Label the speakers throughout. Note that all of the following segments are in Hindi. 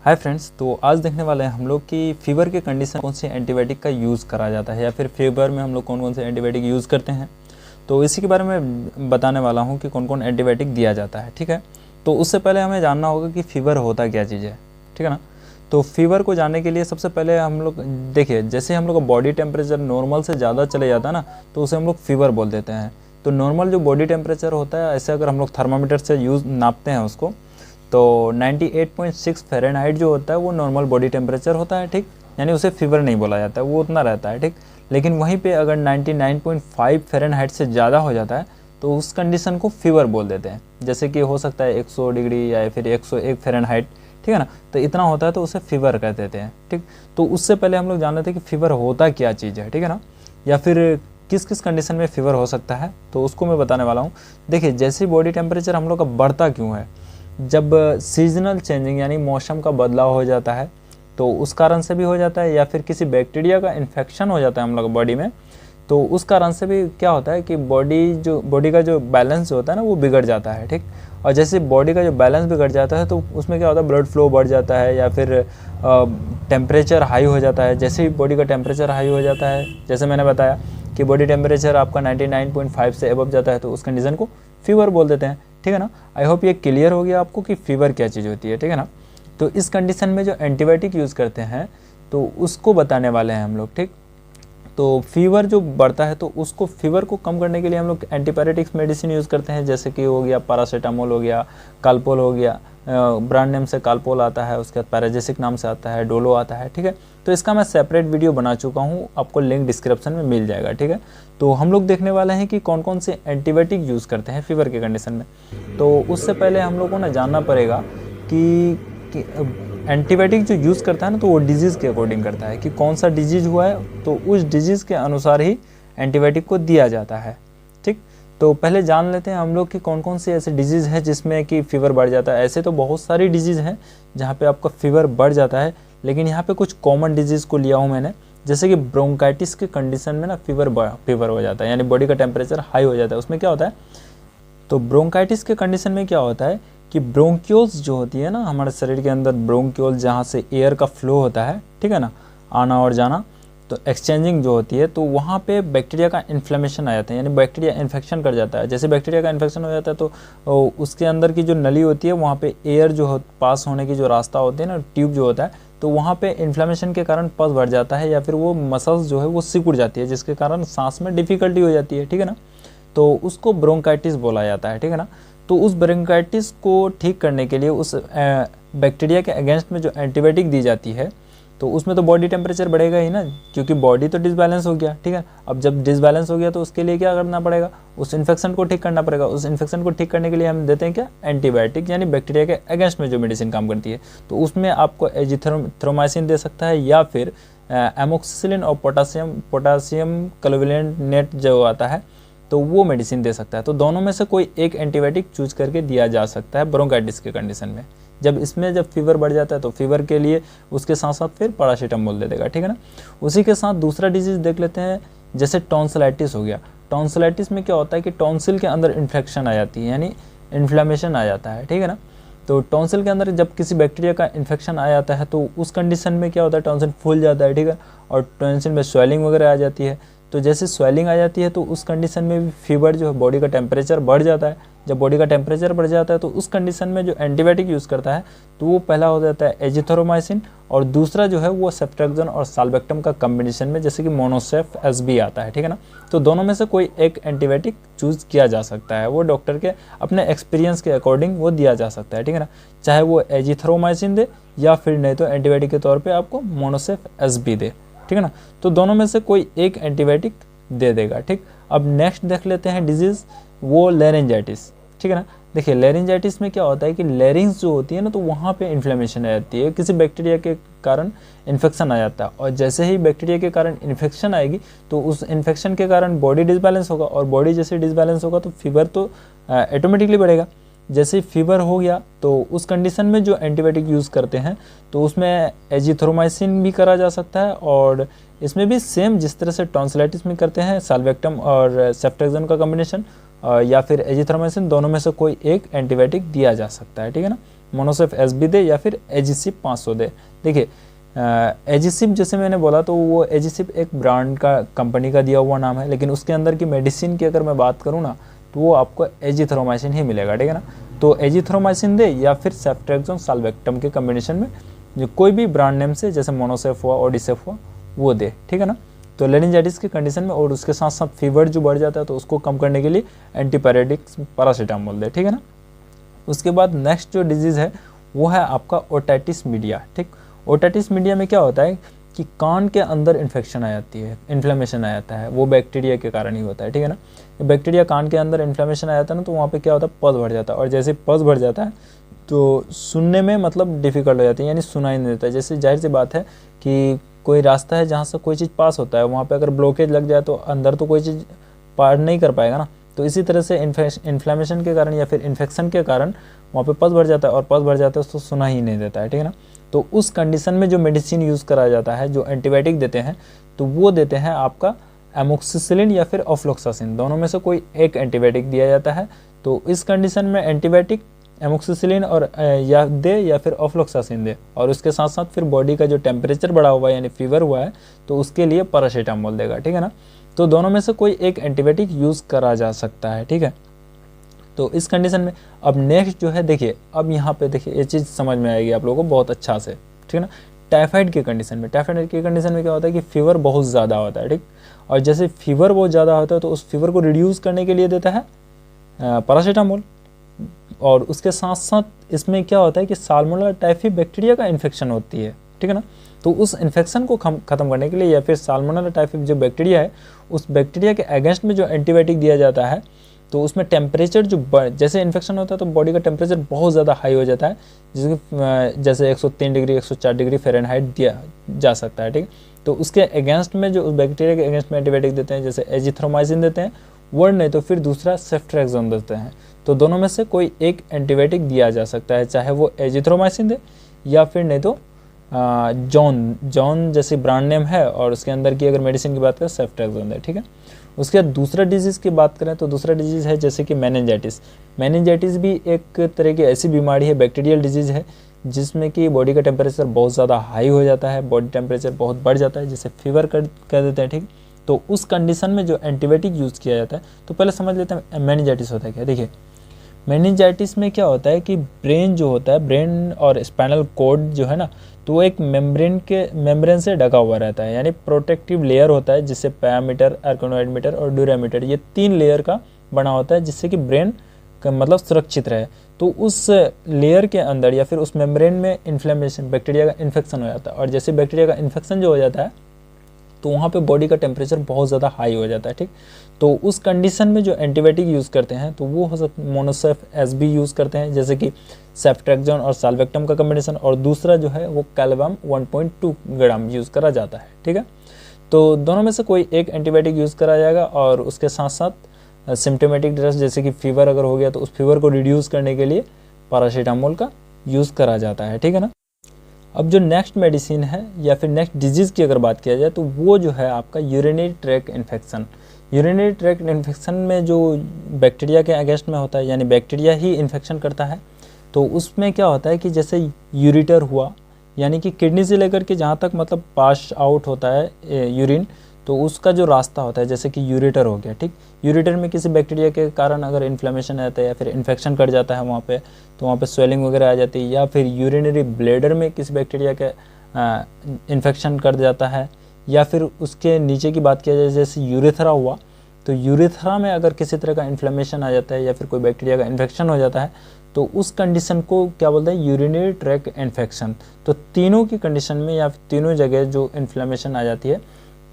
Speaker 1: हाय फ्रेंड्स, तो आज देखने वाले हैं हम लोग कि फीवर के कंडीशन कौन सी एंटीबायोटिक का यूज़ करा जाता है या फिर फीवर में हम लोग कौन कौन से एंटीबायोटिक यूज़ करते हैं। तो इसी के बारे में बताने वाला हूँ कि कौन कौन एंटीबायोटिक दिया जाता है। ठीक है, तो उससे पहले हमें जानना होगा कि फ़ीवर होता क्या चीज़ है। ठीक है ना। तो फीवर को जानने के लिए सबसे पहले हम लोग देखिए, जैसे हम लोग का बॉडी टेम्परेचर नॉर्मल से ज़्यादा चले जाता है ना, तो उसे हम लोग फीवर बोल देते हैं। तो नॉर्मल जो बॉडी टेम्परेचर होता है, ऐसे अगर हम लोग थर्मामीटर से नापते हैं उसको, तो 98.6 फ़ारेनहाइट जो होता है वो नॉर्मल बॉडी टेम्परेचर होता है। ठीक, यानी उसे फीवर नहीं बोला जाता है, वो उतना रहता है। ठीक, लेकिन वहीं पे अगर 99.5 फ़ारेनहाइट से ज़्यादा हो जाता है तो उस कंडीशन को फीवर बोल देते हैं। जैसे कि हो सकता है 100 डिग्री या फिर 101 फ़ारेनहाइट, ठीक है ना। तो इतना होता है तो उसे फीवर कह देते हैं। ठीक, तो उससे पहले हम लोग जान लेते हैं कि फीवर होता क्या चीज़ है। ठीक है ना, या फिर किस किस कंडीशन में फीवर हो सकता है, तो उसको मैं बताने वाला हूँ। देखिए, जैसे बॉडी टेम्परेचर हम लोग का बढ़ता क्यों है, जब सीजनल चेंजिंग यानी मौसम का बदलाव हो जाता है तो उस कारण से भी हो जाता है, या फिर किसी बैक्टीरिया का इन्फेक्शन हो जाता है हम लोग बॉडी में, तो उस कारण से भी क्या होता है कि बॉडी का जो बैलेंस होता है ना वो बिगड़ जाता है। ठीक, और जैसे बॉडी का जो बैलेंस बिगड़ जाता है तो उसमें क्या होता है, ब्लड फ्लो बढ़ जाता है या फिर टेम्परेचर हाई हो जाता है। जैसे ही बॉडी का टेम्परेचर हाई हो जाता है, जैसे मैंने बताया कि बॉडी टेम्परेचर आपका 99.5 से एबव जाता है तो उस कंडीशन को फीवर बोल देते हैं। ठीक है ना। आई होप ये क्लियर हो गया आपको कि फीवर क्या चीज़ होती है। ठीक है ना। तो इस कंडीशन में जो एंटीबायोटिक यूज़ करते हैं तो उसको बताने वाले हैं हम लोग। ठीक, तो फीवर जो बढ़ता है तो उसको फीवर को कम करने के लिए हम लोग एंटीबायोटिक्स मेडिसिन यूज़ करते हैं। जैसे कि हो गया पैरासीटामोल, हो गया कालपोल, हो गया ब्रांड नेम से कालपोल आता है, उसके बाद पैराजेसिक नाम से आता है, डोलो आता है। ठीक है, तो इसका मैं सेपरेट वीडियो बना चुका हूँ, आपको लिंक डिस्क्रिप्शन में मिल जाएगा। ठीक है, तो हम लोग देखने वाले हैं कि कौन कौन से एंटीबायोटिक यूज़ करते हैं फीवर के कंडीशन में। तो उससे पहले हम लोग को ना जानना पड़ेगा कि एंटीबायोटिक जो यूज़ करता है ना, तो वो डिजीज़ के अकॉर्डिंग करता है कि कौन सा डिजीज़ हुआ है, तो उस डिजीज़ के अनुसार ही एंटीबायोटिक को दिया जाता है। ठीक, तो पहले जान लेते हैं हम लोग कि कौन कौन से ऐसे डिजीज़ है जिसमें कि फ़ीवर बढ़ जाता है। ऐसे तो बहुत सारी डिजीज़ हैं जहाँ पे आपका फ़ीवर बढ़ जाता है, लेकिन यहाँ पे कुछ कॉमन डिजीज़ को लिया हूँ मैंने। जैसे कि ब्रोंकाइटिस के कंडीशन में ना फीवर हो जाता है, यानी बॉडी का टेम्परेचर हाई हो जाता है। उसमें क्या होता है, तो ब्रोंकाइटिस के कंडीशन में क्या होता है कि ब्रोंक्यूल्स जो होती है ना हमारे शरीर के अंदर, ब्रोंक्यूल जहाँ से एयर का फ्लो होता है, ठीक है ना, आना और जाना, तो एक्सचेंजिंग जो होती है, तो वहाँ पे बैक्टीरिया का इन्फ्लेमेशन आ जाता है, यानी बैक्टीरिया इन्फेक्शन कर जाता है। जैसे बैक्टीरिया का इन्फेक्शन हो जाता है तो उसके अंदर की जो नली होती है वहाँ पे एयर जो पास होने की जो रास्ता होती है ना, ट्यूब जो होता है, तो वहाँ पे इन्फ्लेमेशन के कारण पस बढ़ जाता है या फिर वो मसल्स जो है वो सिकुड़ जाती है, जिसके कारण सांस में डिफ़िकल्टी हो जाती है। ठीक है ना, तो उसको ब्रोंकाइटिस बोला जाता है। ठीक है ना, तो उस ब्रोंकाइटिस को ठीक करने के लिए उस बैक्टीरिया के अगेंस्ट में जो एंटीबायोटिक दी जाती है, तो उसमें तो बॉडी टेम्परेचर बढ़ेगा ही ना, क्योंकि बॉडी तो डिसबैलेंस हो गया। ठीक है, अब जब डिसबैलेंस हो गया तो उसके लिए क्या करना पड़ेगा, उस इन्फेक्शन को ठीक करना पड़ेगा। उस इन्फेक्शन को ठीक करने के लिए हम देते हैं क्या, एंटीबायोटिक, यानी बैक्टीरिया के अगेंस्ट में जो मेडिसिन काम करती है। तो उसमें आपको एजिथ्रोमाइसिन दे सकता है या फिर एमोक्सिसिलिन और पोटासियम क्लोविलेंट नेट जो आता है, तो वो मेडिसिन दे सकता है। तो दोनों में से कोई एक एंटीबायोटिक चूज करके दिया जा सकता है ब्रोंकाइटिस के कंडीशन में। जब फीवर बढ़ जाता है तो फीवर के लिए उसके साथ साथ फिर पैरासीटामोल दे देगा। ठीक है ना। उसी के साथ दूसरा डिजीज़ देख लेते हैं, जैसे टॉन्सिलाइटिस हो गया। टॉन्सिलाइटिस में क्या होता है कि टॉन्सिल के अंदर इन्फेक्शन आ जाती है, यानी इन्फ्लेमेशन आ जाता है। ठीक है ना, तो टॉन्सिल के अंदर जब किसी बैक्टीरिया का इन्फेक्शन आ जाता है तो उस कंडीशन में क्या होता है, टॉन्सिल फूल जाता है। ठीक है, और टॉन्सिल में स्वेलिंग वगैरह आ जाती है। तो जैसे स्वेलिंग आ जाती है तो उस कंडीशन में भी फीवर जो है, बॉडी का टेम्परेचर बढ़ जाता है। जब बॉडी का टेम्परेचर बढ़ जाता है तो उस कंडीशन में जो एंटीबायोटिक यूज़ करता है, तो वो पहला हो जाता है एजिथ्रोमाइसिन, और दूसरा जो है वो सेफ्ट्रेक्सन और साल्बेक्टम का कम्बिनेशन में, जैसे कि मोनोसेफ एसबी आता है। ठीक है ना, तो दोनों में से कोई एक एंटीबायोटिक चूज़ किया जा सकता है, वो डॉक्टर के अपने एक्सपीरियंस के अकॉर्डिंग वो दिया जा सकता है। ठीक है ना, चाहे वो एजिथ्रोमाइसिन दे या फिर नहीं तो एंटीबायोटिक के तौर पर आपको मोनोसेफ एसबी दे। ठीक है ना, तो दोनों में से कोई एक एंटीबायोटिक दे देगा। ठीक, अब नेक्स्ट देख लेते हैं डिजीज़, वो लेरिंजाइटिस। ठीक है ना, देखिए लेरिंजाइटिस में क्या होता है कि लेरिंग्स जो होती है ना, तो वहाँ पे इन्फ्लेमेशन आ जाती है, किसी बैक्टीरिया के कारण इन्फेक्शन आ जाता है। और जैसे ही बैक्टीरिया के कारण इन्फेक्शन आएगी तो उस इन्फेक्शन के कारण बॉडी डिसबैलेंस होगा, और बॉडी जैसे डिसबैलेंस होगा तो फीवर तो ऑटोमेटिकली बढ़ेगा। जैसे फीवर हो गया तो उस कंडीशन में जो एंटीबायोटिक यूज़ करते हैं तो उसमें एजिथ्रोमाइसिन भी करा जा सकता है, और इसमें भी सेम जिस तरह से टॉन्सिलाइटिस में करते हैं साल्बेक्टम और सेफ्ट्रेक्सन का कॉम्बिनेशन, या फिर एजिथ्रोमाइसिन, दोनों में से कोई एक एंटीबायोटिक दिया जा सकता है। ठीक है ना, मोनोसेफ एसबी दे या फिर एजिसिप 500 दे। देखिए एजिसिप जैसे मैंने बोला तो वो एजिसिप एक ब्रांड का कंपनी का दिया हुआ नाम है, लेकिन उसके अंदर की मेडिसिन की अगर मैं बात करूँ ना तो वो आपको एजिथ्रोमाइसिन ही मिलेगा, ठीक है ना। तो एजिथ्रोमाइसिन दे या फिर सेफ्ट्रेक्सोन साल्वेक्टम के कॉम्बिनेशन में जो कोई भी ब्रांड नेम से जैसे मोनोसेफ हुआ, ओडिसेफ हुआ, वो दे, ठीक है ना। तो लेनिंजाइटिस की कंडीशन में और उसके साथ साथ फीवर जो बढ़ जाता है तो उसको कम करने के लिए एंटीपायरेटिक्स पैरासीटामोल दे, ठीक है ना। उसके बाद नेक्स्ट जो डिजीज़ है वो है आपका ओटाइटिस मीडिया, ठीक। ओटाइटिस मीडिया में क्या होता है कि कान के अंदर इन्फेक्शन आ जाती है, इन्फ्लेमेशन आ जाता है, वो बैक्टीरिया के कारण ही होता है, ठीक है ना। बैक्टीरिया कान के अंदर इन्फ्लेमेशन आ जाता है ना तो वहाँ पे क्या होता है, पस बढ़ जाता है, और जैसे पस बढ़ जाता है तो सुनने में मतलब डिफ़िकल्ट हो जाती है, यानी सुनाई नहीं देता है। जैसे जाहिर सी बात है कि कोई रास्ता है जहाँ से कोई चीज़ पास होता है, वहाँ पे अगर ब्लॉकेज लग जाए तो अंदर तो कोई चीज़ पार नहीं कर पाएगा ना। तो इसी तरह से इन्फ्लेमेशन के कारण या फिर इन्फेक्शन के कारण वहाँ पे पस बढ़ जाता है, और पस बढ़ जाता है तो सुना ही नहीं देता है, ठीक है ना। तो उस कंडीशन में जो मेडिसिन यूज़ करा जाता है, जो एंटीबायोटिक देते हैं, तो वो देते हैं आपका एमोक्सिसिलिन या फिर ऑफ्लोक्सासिन, दोनों में से कोई एक एंटीबायोटिक दिया जाता है। तो इस कंडीशन में एंटीबायोटिक एमोक्सिसिलिन और या दे या फिर ऑफ्लोक्सासिन दे, और उसके साथ साथ फिर बॉडी का जो टेम्परेचर बढ़ा हुआ है यानी फीवर हुआ है तो उसके लिए पैरासीटामोल देगा, ठीक है ना। तो दोनों में से कोई एक एंटीबायोटिक यूज़ करा जा सकता है, ठीक है। तो इस कंडीशन में अब नेक्स्ट जो है, देखिए अब यहाँ पे देखिए ये चीज़ समझ में आएगी आप लोगों को बहुत अच्छा से, ठीक है ना। टाइफाइड की कंडीशन में, टाइफाइड की कंडीशन में क्या होता है कि फीवर बहुत ज़्यादा होता है, ठीक। और जैसे फीवर बहुत ज़्यादा होता है तो उस फीवर को रिड्यूस करने के लिए देता है पैरासीटामोल, और उसके साथ साथ इसमें क्या होता है कि साल्मोनेला टाइफी बैक्टीरिया का इन्फेक्शन होती है, ठीक है ना। तो उस इन्फेक्शन को ख़त्म करने के लिए या फिर साल्मोनेला टाइफी जो बैक्टीरिया है उस बैक्टीरिया के अगेंस्ट में जो एंटीबायोटिक दिया जाता है, तो उसमें टेम्परेचर जो जैसे इन्फेक्शन होता है तो बॉडी का टेम्परेचर बहुत ज़्यादा हाई हो जाता है, जैसे 103 डिग्री 104 डिग्री फ़ारेनहाइट दिया जा सकता है, ठीक। तो उसके अगेंस्ट में जो उस बैक्टीरिया के अगेंस्ट में एंटीबायोटिक देते हैं, जैसे एजिथ्रोमाइसिन देते हैं, वर्ड नहीं तो फिर दूसरा सेफ्ट्रेक्सोन देते हैं। तो दोनों में से कोई एक एंटीबायोटिक दिया जा सकता है, चाहे वो एजिथ्रोमाइसिन दे या फिर नहीं तो जॉन जैसी ब्रांड नेम है और उसके अंदर की अगर मेडिसिन की बात करें सेफ्ट्रेक्सोन दे, ठीक है। उसके बाद दूसरा डिजीज़ की बात करें तो दूसरा डिजीज़ है जैसे कि मेनिंजाइटिस। मेनिंजाइटिस भी एक तरह की ऐसी बीमारी है, बैक्टीरियल डिजीज़ है, जिसमें कि बॉडी का टेम्परेचर बहुत ज़्यादा हाई हो जाता है, बॉडी टेम्परेचर बहुत बढ़ जाता है, जिसे फीवर कर देते हैं, ठीक। तो उस कंडीशन में जो एंटीबायोटिक यूज़ किया जाता है, तो पहले समझ लेते हैं मेनिंजाइटिस होता है क्या। देखिए मेनिंजाइटिस में क्या होता है कि ब्रेन जो होता है, ब्रेन और स्पाइनल कॉर्ड जो है ना, तो वो एक मेम्ब्रेन से ढका हुआ रहता है, यानी प्रोटेक्टिव लेयर होता है, जिससे पैरामीटर, आर्कनोइड और ड्यूरामीटर ये 3 लेयर का बना होता है, जिससे कि ब्रेन का मतलब सुरक्षित रहे। तो उस लेयर के अंदर या फिर उस मेम्ब्रेन में इन्फ्लेमेशन, बैक्टीरिया का इन्फेक्शन हो जाता है, और जैसे बैक्टीरिया का इन्फेक्शन जो हो जाता है तो वहाँ पे बॉडी का टेम्परेचर बहुत ज़्यादा हाई हो जाता है, ठीक। तो उस कंडीशन में जो एंटीबायोटिक यूज़ करते हैं तो वो हो सकता है मोनोसेफ एसबी यूज़ करते हैं, जैसे कि सेफ्ट्रेक्सोन और साल्वेक्टम का कॉम्बिनेशन, और दूसरा जो है वो कैल्वम 1.2 ग्राम यूज़ करा जाता है, ठीक है। तो दोनों में से कोई एक एंटीबायोटिक यूज़ करा जाएगा, और उसके साथ साथ सिम्टोमेटिक ड्रेस जैसे कि फीवर अगर हो गया तो उस फीवर को रिड्यूस करने के लिए पैरासीटामोल का यूज़ करा जाता है, ठीक है ना। अब जो नेक्स्ट मेडिसिन है या फिर नेक्स्ट डिजीज़ की अगर बात किया जाए तो वो जो है आपका urinary tract infection. Urinary tract infection में जो बैक्टीरिया के अगेंस्ट में होता है, यानी बैक्टीरिया ही इन्फेक्शन करता है। तो उसमें क्या होता है कि जैसे यूरिटर हुआ, यानी कि किडनी से लेकर के जहाँ तक मतलब पास आउट होता है यूरिन, तो उसका जो रास्ता होता है जैसे कि यूरेटर हो गया, ठीक। यूरेटर में किसी बैक्टीरिया के कारण अगर इन्फ्लेमेशन आता है या फिर इन्फेक्शन कर जाता है वहाँ पे, तो वहाँ पे स्वेलिंग वगैरह आ जाती है, या फिर यूरिनरी ब्लैडर में किसी बैक्टीरिया के इन्फेक्शन कर जाता है, या फिर उसके नीचे की बात किया जाए जैसे यूरेथ्रा हुआ, तो यूरेथ्रा में अगर किसी तरह का इन्फ्लेमेशन आ जाता है या फिर कोई बैक्टीरिया का इन्फेक्शन हो जाता है तो उस कंडीशन को क्या बोलते हैं, यूरिनरी ट्रैक्ट इन्फेक्शन। तो तीनों की कंडीशन में या तीनों जगह जो इन्फ्लेमेशन आ जाती है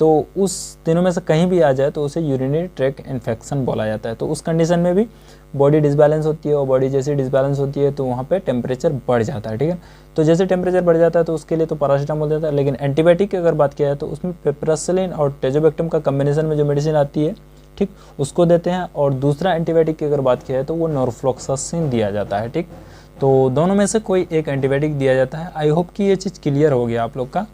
Speaker 1: तो उस तीनों में से कहीं भी आ जाए तो उसे यूरिनरी ट्रैक्ट इन्फेक्शन बोला जाता है। तो उस कंडीशन में भी बॉडी डिसबैलेंस होती है, और बॉडी जैसे डिसबैलेंस होती है तो वहाँ पे टेम्परेचर बढ़ जाता है, ठीक है। तो जैसे टेम्परेचर बढ़ जाता है तो उसके लिए तो पैरासीटामोल देता है, लेकिन एंटीबायोटिक की अगर बात किया जाए तो उसमें पेप्रासिलिन और टेजोबैक्टम का कॉम्बिनेशन में जो मेडिसिन आती है, ठीक, उसको देते हैं। और दूसरा एंटीबायोटिक की अगर बात किया जाए तो वो नॉरफ्लॉक्सासिन दिया जाता है, ठीक। तो दोनों में से कोई एक एंटीबायोटिक दिया जाता है। आई होप कि ये चीज़ क्लियर हो गया आप लोग का।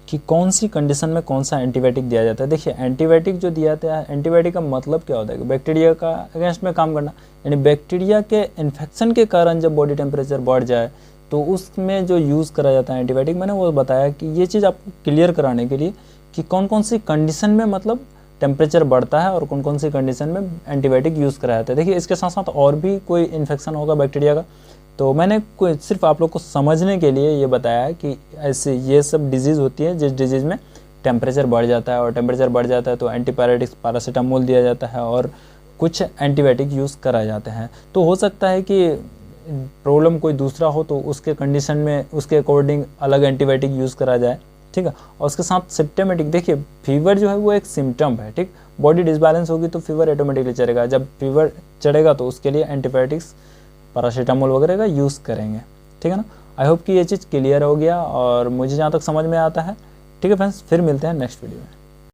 Speaker 1: कि कौन सी कंडीशन में कौन सा एंटीबायोटिक दिया जाता है। देखिए एंटीबायोटिक जो दिया जाता है, एंटीबायोटिक का मतलब क्या होता है कि बैक्टीरिया का अगेंस्ट में काम करना, यानी बैक्टीरिया के इन्फेक्शन के कारण जब बॉडी टेम्परेचर बढ़ जाए तो उसमें जो यूज़ करा जाता है एंटीबायोटिक, मैंने वो बताया कि ये चीज़ आपको क्लियर कराने के लिए कि कौन कौन सी कंडीशन में मतलब टेम्परेचर बढ़ता है और कौन कौन सी कंडीशन में एंटीबायोटिक यूज़ करा जाता है। देखिए इसके साथ साथ और भी कोई इन्फेक्शन होगा बैक्टीरिया का, तो मैंने कोई सिर्फ आप लोग को समझने के लिए ये बताया है कि ऐसे ये सब डिजीज़ होती है जिस डिजीज़ में टेम्परेचर बढ़ जाता है, और टेम्परेचर बढ़ जाता है तो एंटीपायरेटिक्स पैरासीटामोल दिया जाता है और कुछ एंटीबायोटिक यूज़ कराए जाते हैं। तो हो सकता है कि प्रॉब्लम कोई दूसरा हो तो उसके कंडीशन में उसके अकॉर्डिंग अलग एंटीबायोटिक यूज़ करा जाए, ठीक है। और उसके साथ सिम्टमेटिक, देखिए फीवर जो है वो एक सिम्टम है, ठीक। बॉडी डिसबैलेंस होगी तो फीवर ऑटोमेटिकली चढ़ेगा, जब फीवर चढ़ेगा तो उसके लिए एंटीबायोटिक्स पैरासीटामोल वगैरह का यूज़ करेंगे, ठीक है ना। आई होप कि ये चीज़ क्लियर हो गया और मुझे जहाँ तक समझ में आता है, ठीक है फ्रेंड्स। फिर मिलते हैं नेक्स्ट वीडियो में।